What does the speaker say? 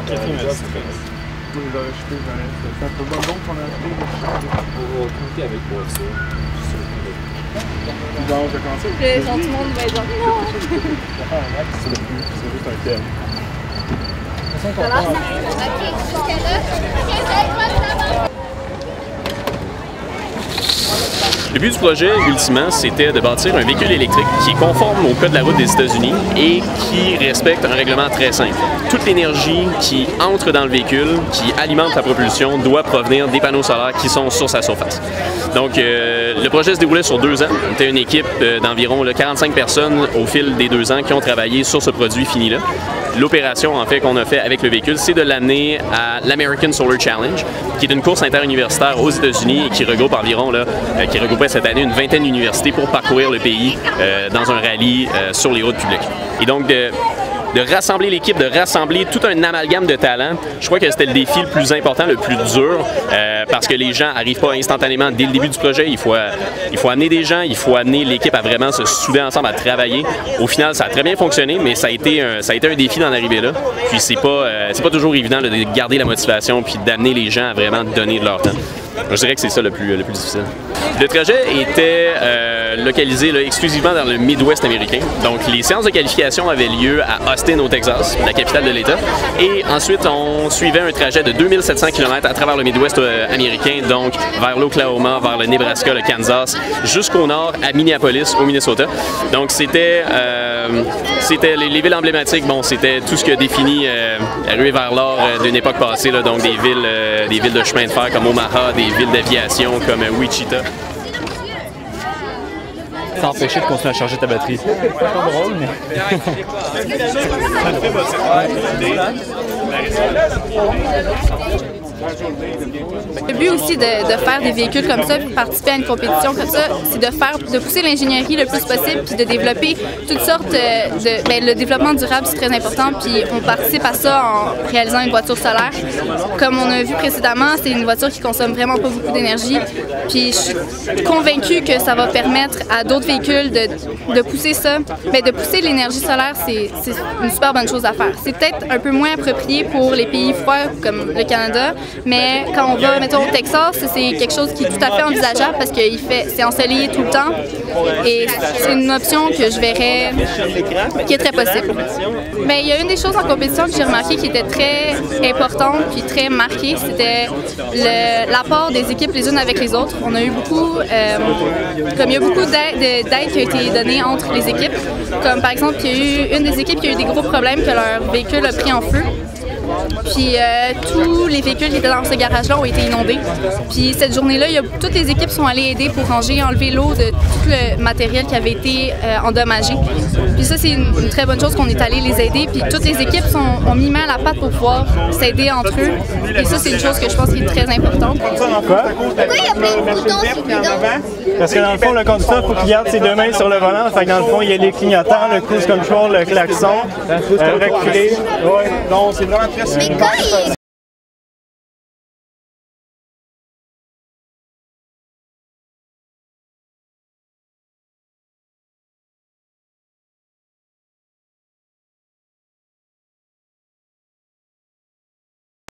Catherine m'a dit c'est très bon. Moi, je l'aurais acheté, c'est un peu bon qu'on a acheté. On va compter avec moi ça. Bon, je vais commencer. Genre, tout le monde va être genre, non! C'est juste un thème. Le but du projet, ultimement, c'était de bâtir un véhicule électrique qui est conforme au code de la route des États-Unis et qui respecte un règlement très simple. Toute l'énergie qui entre dans le véhicule, qui alimente la propulsion, doit provenir des panneaux solaires qui sont sur sa surface. Donc, le projet se déroulait sur 2 ans. On était une équipe d'environ 45 personnes au fil des 2 ans qui ont travaillé sur ce produit fini-là. L'opération, en fait, qu'on a fait avec le véhicule, c'est de l'amener à l'American Solar Challenge, qui est une course interuniversitaire aux États-Unis et qui regroupe environ, qui regroupait cette année une vingtaine d'universités pour parcourir le pays dans un rallye sur les routes publiques. Et donc, de rassembler l'équipe, de rassembler tout un amalgame de talents, je crois que c'était le défi le plus important, le plus dur, parce que les gens n'arrivent pas instantanément dès le début du projet. Il faut amener des gens, il faut amener l'équipe à vraiment se souder ensemble, à travailler. Au final, ça a très bien fonctionné, mais ça a été un défi d'en arriver là. Puis c'est pas toujours évident là, de garder la motivation puis d'amener les gens à vraiment donner de leur temps. Je dirais que c'est ça le plus difficile. Le trajet était localisé exclusivement dans le Midwest américain. Donc, les séances de qualification avaient lieu à Austin, au Texas, la capitale de l'État. Et ensuite, on suivait un trajet de 2700 km à travers le Midwest américain, donc vers l'Oklahoma, vers le Nebraska, le Kansas, jusqu'au nord, à Minneapolis, au Minnesota. Donc, c'était les villes emblématiques. Bon, c'était tout ce qui a défini la ruée vers l'or d'une époque passée, là, donc des villes de chemin de fer comme Omaha, des villes d'aviation comme Wichita. Ça empêchait de continuer à charger ta batterie. C'est pas drôle, mais... Le but aussi de faire des véhicules comme ça, puis de participer à une compétition comme ça, c'est de pousser l'ingénierie le plus possible, puis de développer toutes sortes le développement durable, c'est très important, puis on participe à ça en réalisant une voiture solaire. Comme on a vu précédemment, c'est une voiture qui consomme vraiment pas beaucoup d'énergie, puis je suis convaincue que ça va permettre à d'autres véhicules de pousser ça. Mais de pousser l'énergie solaire, c'est une super bonne chose à faire. C'est peut-être un peu moins approprié pour les pays froids comme le Canada, mais quand on va, mettons, au Texas, c'est quelque chose qui est tout à fait envisageable parce que c'est ensoleillé tout le temps et c'est une option que je verrais qui est très possible. Mais il y a une des choses en compétition que j'ai remarqué qui était très importante puis très marquée, c'était l'apport des équipes les unes avec les autres. On a eu beaucoup, comme il y a beaucoup d'aide qui a été donnée entre les équipes, comme par exemple, il y a eu une des équipes qui a eu des gros problèmes que leur véhicule a pris en feu. Puis tous les véhicules qui étaient dans ce garage-là ont été inondés. Puis cette journée-là, toutes les équipes sont allées aider pour enlever l'eau de tout le matériel qui avait été endommagé. Puis ça, c'est une très bonne chose qu'on est allé les aider. Puis toutes les équipes ont mis main à la pâte pour pouvoir s'aider entre eux. Et ça, c'est une chose que je pense qui est très importante. Pourquoi il y a plein de boutons sur le guidon? Parce que dans le fond, le conducteur, il faut qu'il garde ses 2 mains sur le volant. Fait que dans le fond, il y a les clignotants, le cruise control, le klaxon, reculer. Mais quand il